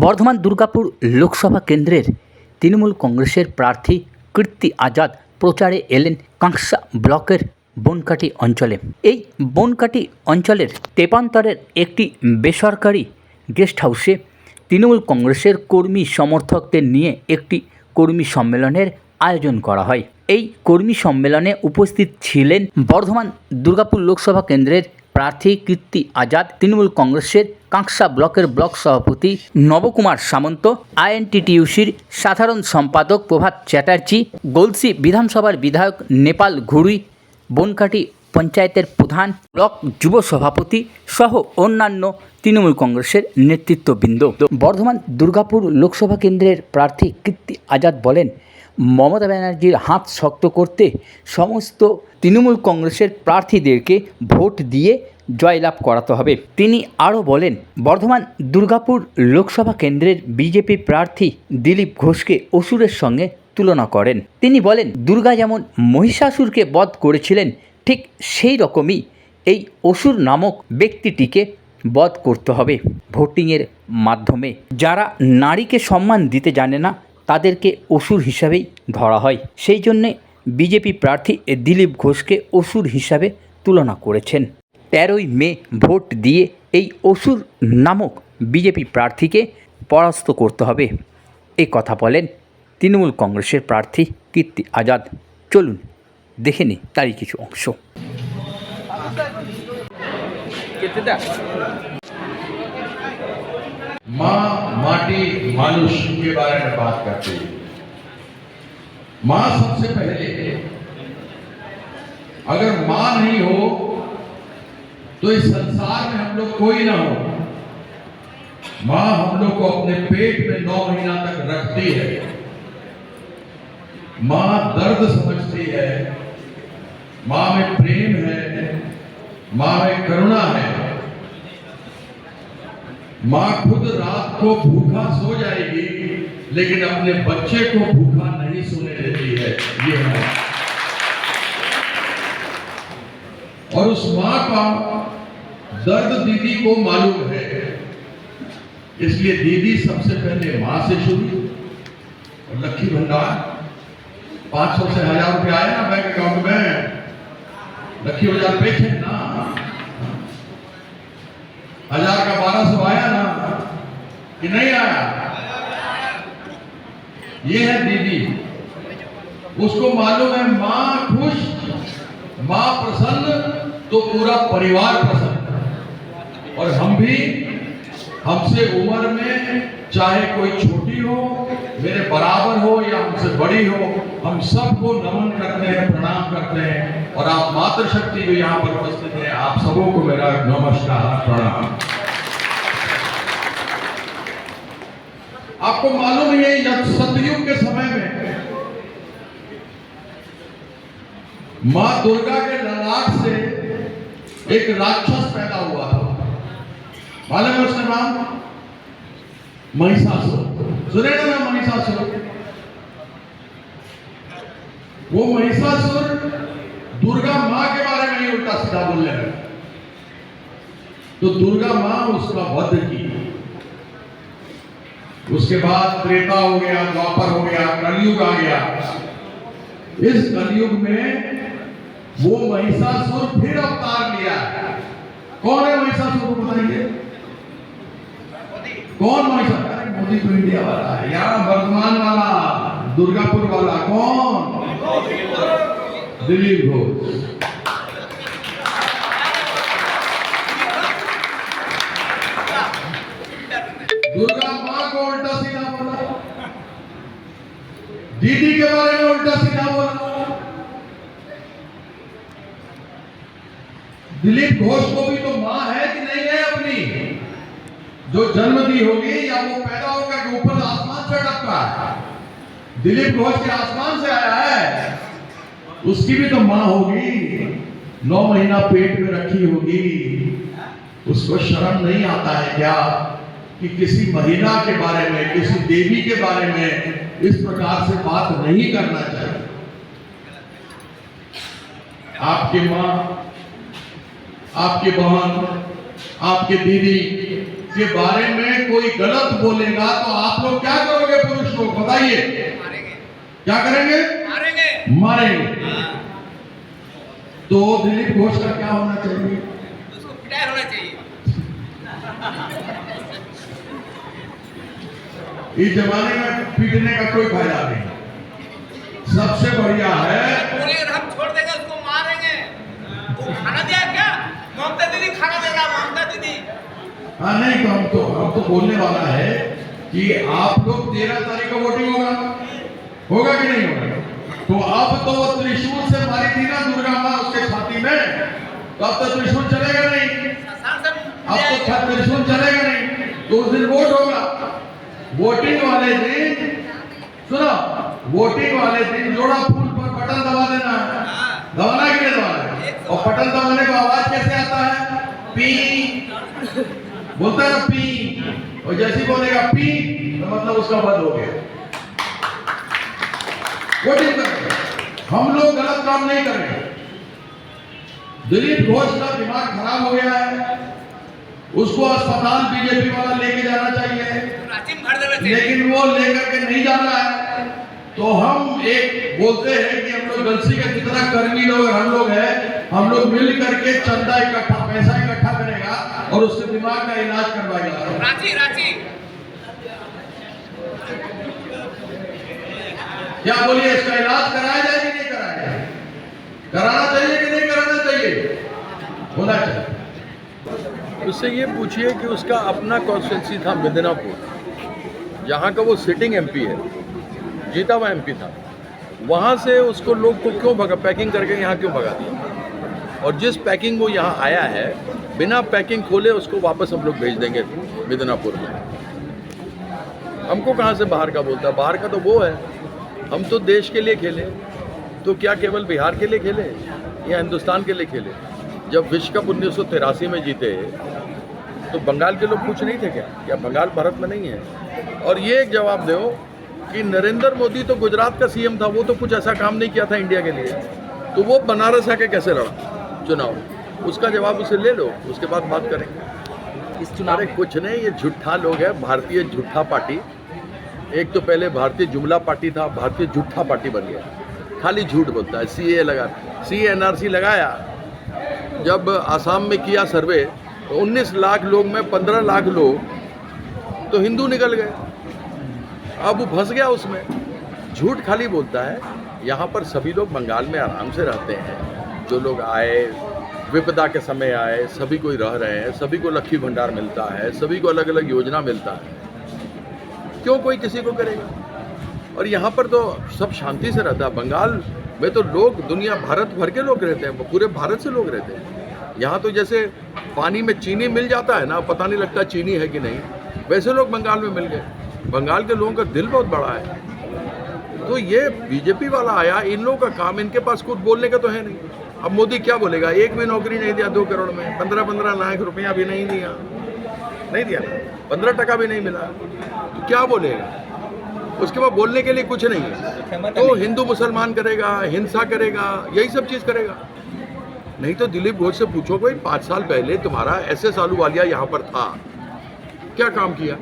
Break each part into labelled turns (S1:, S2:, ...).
S1: বর্ধমান দুর্গাপুর লোকসভা কেন্দ্রের তৃণমূল কংগ্রেসের প্রার্থী কীর্তি আজাদ প্রচারে এলেন কাঁকসা ব্লকের বনকাটি অঞ্চলে। এই বনকাটি অঞ্চলের তেপান্তরের একটি বেসরকারি গেস্ট হাউসে তৃণমূল কংগ্রেসের কর্মী সমর্থকদের নিয়ে একটি কর্মী সম্মেলনের আয়োজন করা হয়। এই কর্মী সম্মেলনে উপস্থিত ছিলেন বর্ধমান দুর্গাপুর লোকসভা কেন্দ্রের প্রার্থী কীর্তি আজাদ, তৃণমূল কংগ্রেসের কাঁকসা ব্লকের ব্লক সভাপতি নবকুমার সামন্ত, আইএনটিটিইউসির সাধারণ সম্পাদক প্রভাত চ্যাটার্জি, গলসি বিধানসভার বিধায়ক নেপাল ঘুড়ুই, বনকাটি পঞ্চায়েতের প্রধান, ব্লক যুব সভাপতি সহ অন্যান্য তৃণমূল কংগ্রেসের নেতৃত্ববৃন্দ। বর্ধমান দুর্গাপুর লোকসভা কেন্দ্রের প্রার্থী কীর্তি আজাদ বলেন, মমতা ব্যানার্জির হাত শক্ত করতে সমস্ত তৃণমূল কংগ্রেসের প্রার্থীদেরকে ভোট দিয়ে জয়লাভ করাতে হবে। তিনি আরও বলেন, বর্ধমান দুর্গাপুর লোকসভা কেন্দ্রের বিজেপি প্রার্থী দিলীপ ঘোষকে অসুরের সঙ্গে তুলনা করেন। তিনি বলেন, দুর্গা যেমন মহিষাসুরকে বধ করেছিলেন, ঠিক সেই রকমই এই অসুর নামক ব্যক্তিটিকে বধ করতে হবে ভোটিংয়ের মাধ্যমে। যারা নারীকে সম্মান দিতে জানে না তাদেরকে অসুর হিসাবেই ধরা হয়। সেই জন্যে বিজেপি প্রার্থী দিলীপ ঘোষকে অসুর হিসাবে তুলনা করেছেন। 13ই মে ভোট দিয়ে এই অসুর নামক বিজেপি প্রার্থীকে পরাস্ত করতে হবে, এই কথা বলেন তৃণমূল কংগ্রেসের প্রার্থী কীর্তি আজাদ। চলুন দেখে নিই তারই কিছু অংশ।
S2: माँ माटी मानुष के बारे में बात करते हैं। माँ सबसे पहले, अगर माँ नहीं हो तो इस संसार में हम लोग कोई ना हो। माँ हम लोग को अपने पेट में 9 महीना तक रखती है। माँ दर्द समझती है, माँ में प्रेम है, माँ में करुणा है। माँ खुद रात को भूखा सो जाएगी लेकिन अपने बच्चे को भूखा नहीं सोने देती है। ये है। और उस माँ का दर्द दीदी को मालूम है, इसलिए दीदी सबसे पहले माँ से शुरू। और लक्ष्मी भंडार 500 से 1000 रुपया आया ना बैंक अकाउंट में, लक्ष्मी भंडार पेश है ना, 1000 का 1200 आया ना कि नहीं आया? ये है दीदी, उसको मालूम है माँ खुश, माँ प्रसन्न तो पूरा परिवार प्रसन्न। और हम भी, हमसे उम्र में चाहे कोई छोटी हो, मेरे बराबर हो या हमसे बड़ी हो, हम सबको नमन करते हैं, प्रणाम करते हैं। और आप मातृशक्ति जो यहाँ पर उपस्थित है, आप सबों को मेरा नमस्कार, प्रणाम। आपको मालूम है जब सतयुग के समय में मां दुर्गा के ललाट से एक राक्षस पैदा हुआ था। मालूम है उसका नाम? महिषासुर। सुने ना नाम महिषासुर? वो महिषासुर दुर्गा मां के बारे में ही उल्टा सीधा बोलने लगा, तो दुर्गा मां उसका वध की। उसके बाद त्रेता हो गया, द्वापर हो गया, कलयुग आ गया। इस कलयुग में वो महिषासुर फिर अवतार लिया। कौन है महिषासुर को बताइए? कौन महिषासुर? अरे मोदी तो इंडिया वाला है, यहाँ वर्धमान वाला, दुर्गापुर वाला। कौन? दिलीप घोष। दुर्गा मां को उल्टा सीधा बोला, दीदी के बारे में उल्टा सीधा बोला। दिलीप घोष को भी तो मां है कि नहीं है अपनी, जो जन्म दी होगी या वो पैदा होकर ऊपर आसमान से टपका है? दिलीप घोष के आसमान से आया है, उसकी भी तो मां होगी, 9 महीना पेट में रखी होगी। उसको शर्म नहीं आता है क्या कि किसी महिला के बारे में, किसी देवी के बारे में इस प्रकार से बात नहीं करना चाहिए? आपकी मां, आपकी बहन, आपकी दीदी के बारे में कोई गलत बोलेगा तो आप लोग क्या करोगे? पुरुष लोग बताइए, क्या करेंगे? मारेंगे। तो दिलीप घोष का क्या होना चाहिए?
S3: उसको पिटाई होना चाहिए।
S2: इस जमाने में पीटने का कोई फायदा नहीं। सबसे बढ़िया है,
S3: बोलिए हम छोड़ देंगे, उसको मारेंगे। वो खाना दिया क्या? ममता दीदी खाना दे रहा, ममता दीदी।
S2: हाँ नहीं तो हम तो बोलने वाला है कि आप लोग 13 तारीख को वोटिंग होगा कि नहीं होगा? तो अब तो वो त्रिशूल से मारी थी ना दुर्गा माँ उसके छाती में, तो अब तो त्रिशूल चलेगा नहीं। अब तो त्रिशूल चलेगा नहीं, तो उस दिन वोट होगा। वोटिंग वाले दिन, सुनो, वोटिंग वाले दिन जोड़ा फूल पर बटन दबा देना है। दबाना कि नहीं दबाना? और बटन दबाने का आवाज कैसे आता है? पी बोलता है ना, पी। और जैसे ही बोलेगा पी तो मतलब उसका बंद हो गया। वोटिंग करेंगे, हम लोग गलत काम नहीं करेंगे। दिलीप घोष का दिमाग खराब हो गया है, उसको अस्पताल बीजेपी वाला लेके जाना चाहिए, लेकिन वो लेकर के नहीं जा रहा है। तो हम एक बोलते हैं कि हम लोग गलसी के जितना कर्मी लोग हम लोग हैं, हम लोग मिल करके चंदा इकट्ठा, पैसा इकट्ठा करेगा और उसके दिमाग का इलाज करवाएगा।
S3: रांची
S2: क्या बोलिए, इसका इलाज कराया जाए कि नहीं कराया जाए? कराना चाहिए कि नहीं कराना चाहिए? होना चाहिए।
S4: उससे ये पूछिए कि उसका अपना कॉन्स्टिट्यूंसी था मिदनापुर, यहाँ का वो सिटिंग एमपी है, जीता हुआ एमपी था। वहाँ से उसको लोग को क्यों भगा, पैकिंग करके यहाँ क्यों भगा दिया? और जिस पैकिंग वो यहाँ आया है, बिना पैकिंग खोले उसको वापस हम लोग भेज देंगे मिदनापुर में। हमको कहाँ से बाहर का बोलता है? बाहर का तो वो है। हम तो देश के लिए खेले, तो क्या केवल बिहार के लिए खेले या हिंदुस्तान के लिए खेले? जब विश्व कप 1983 में जीते तो बंगाल के लोग कुछ नहीं थे क्या बंगाल भारत में नहीं है? और ये एक जवाब दो कि नरेंद्र मोदी तो गुजरात का सीएम था, वो तो कुछ ऐसा काम नहीं किया था इंडिया के लिए, तो वो बनारस आके कैसे लड़ा चुनाव? उसका जवाब उसे ले लो, उसके बाद बात करेंगे।
S1: इस चुनाव
S4: अरे कुछ नहीं, ये झूठा लोग है, भारतीय झूठा पार्टी। एक तो पहले भारतीय जुमला पार्टी था, भारतीय झूठा पार्टी बन गया, खाली झूठ बोलता है। सीए लगा, सीए एनआरसी लगाया, जब आसाम में किया सर्वे तो 19 लाख लोग में 15 लाख लोग तो हिंदू निकल गए। अब वो फंस गया उसमें, झूठ खाली बोलता है। यहाँ पर सभी लोग बंगाल में आराम से रहते हैं, जो लोग आए विपदा के समय आए, सभी कोई रह रहे हैं, सभी को लक्ष्मी भंडार मिलता है, सभी को अलग अलग योजना मिलता है, क्यों कोई किसी को करेगा? और यहाँ पर तो सब शांति से रहता है। बंगाल में तो लोग, दुनिया भारत भर के लोग रहते हैं, पूरे भारत से लोग रहते हैं। यहाँ तो जैसे पानी में चीनी मिल जाता है ना, पता नहीं लगता चीनी है कि नहीं, वैसे लोग बंगाल में मिल गए। बंगाल के लोगों का दिल बहुत बड़ा है। तो ये बीजेपी वाला आया, इन लोगों का काम, इनके पास कुछ बोलने का तो है नहीं। अब मोदी क्या बोलेगा? एक भी नौकरी नहीं दिया 2 करोड़ में, 15-15 लाख रुपया भी नहीं दिया, नहीं दिया, 15% भी नहीं मिला, तो क्या बोलेगा? उसके बाद बोलने के लिए कुछ नहीं है। तो हिंदू मुसलमान करेगा, हिंसा करेगा, यही सब चीज़ करेगा। नहीं तो दिलीप घोष से पूछो, कोई 5 साल पहले तुम्हारा SS आलूवालिया यहाँ पर था, क्या काम किया?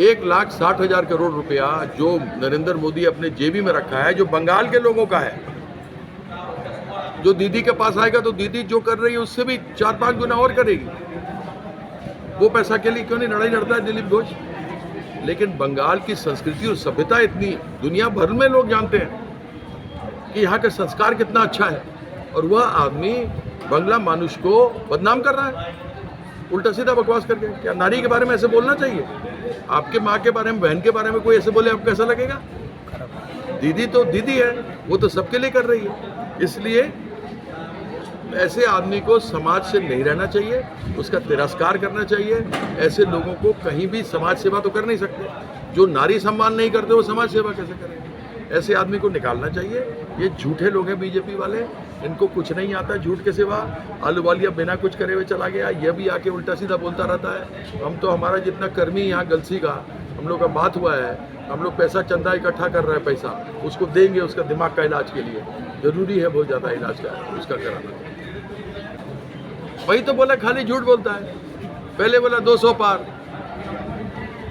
S4: 1,60,000 करोड़ रुपया जो नरेंद्र मोदी अपने जेबी में रखा है, जो बंगाल के लोगों का है, जो दीदी के पास आएगा तो दीदी जो कर रही है उससे भी 4-5 गुना और करेगी। वो पैसा के लिए क्यों नहीं लड़ाई लड़ता है दिलीप घोष? लेकिन बंगाल की संस्कृति और सभ्यता इतनी, दुनिया भर में लोग जानते हैं कि यहाँ का संस्कार कितना अच्छा है, और वह आदमी बंगला मानुष को बदनाम कर रहा है, उल्टा सीधा बकवास करके। क्या नारी के बारे में ऐसे बोलना चाहिए? आपके माँ के बारे में, बहन के बारे में कोई ऐसे बोले, आपको कैसा लगेगा? दीदी तो दीदी है, वो तो सबके लिए कर रही है। इसलिए ऐसे आदमी को समाज से नहीं रहना चाहिए, उसका तिरस्कार करना चाहिए। ऐसे लोगों को कहीं भी समाज सेवा तो कर नहीं सकते। जो नारी सम्मान नहीं करते वो समाज सेवा कैसे करेंगे? ऐसे आदमी को निकालना चाहिए। ये झूठे लोग हैं बीजेपी वाले, इनको कुछ नहीं आता झूठ के सिवा। आलूवालिया बिना कुछ करे हुए चला गया, यह भी आके उल्टा सीधा बोलता रहता है। हम तो, हमारा जितना कर्मी यहाँ गलसी का हम लोग का बात हुआ है, हम लोग पैसा चंदा इकट्ठा कर रहे हैं, पैसा उसको देंगे उसका दिमाग का इलाज के लिए। जरूरी है बहुत ज़्यादा इलाज का उसका कराना। वही तो बोला, खाली झूठ बोलता है। पहले बोला 200 पार,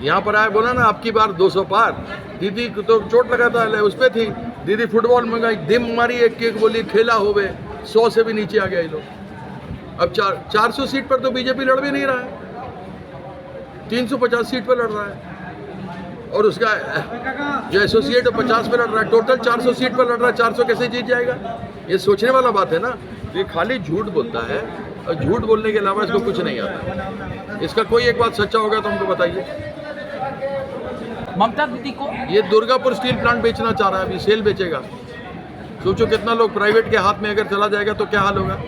S4: यहाँ पर आए बोला ना आपकी बार 200 पार। दीदी को तो चोट लगा था, उस पर थी दीदी, फुटबॉल में गई, दिम मारी, एक बोली खेला हो गए, 100 से भी नीचे आ गया ये लोग। अब 400 सीट पर तो बीजेपी लड़ भी नहीं रहा है, 350 सीट पर लड़ रहा है, और उसका जो एसोसिएट 50 पे लड़ रहा है, टोटल 400 सीट पर लड़ रहा है। 400 कैसे जीत जाएगा? ये सोचने वाला बात है ना। ये खाली झूठ बोलता है, और झूठ बोलने के अलावा इसको कुछ नहीं आता। इसका कोई एक बात सच्चा होगा तो हमको बताइए।
S1: ममता दीदी को
S4: ये दुर्गापुर स्टील प्लांट बेचना चाह रहा है, अभी सेल बेचेगा। सोचो कितना लोग प्राइवेट के हाथ में अगर चला जाएगा तो क्या हाल होगा।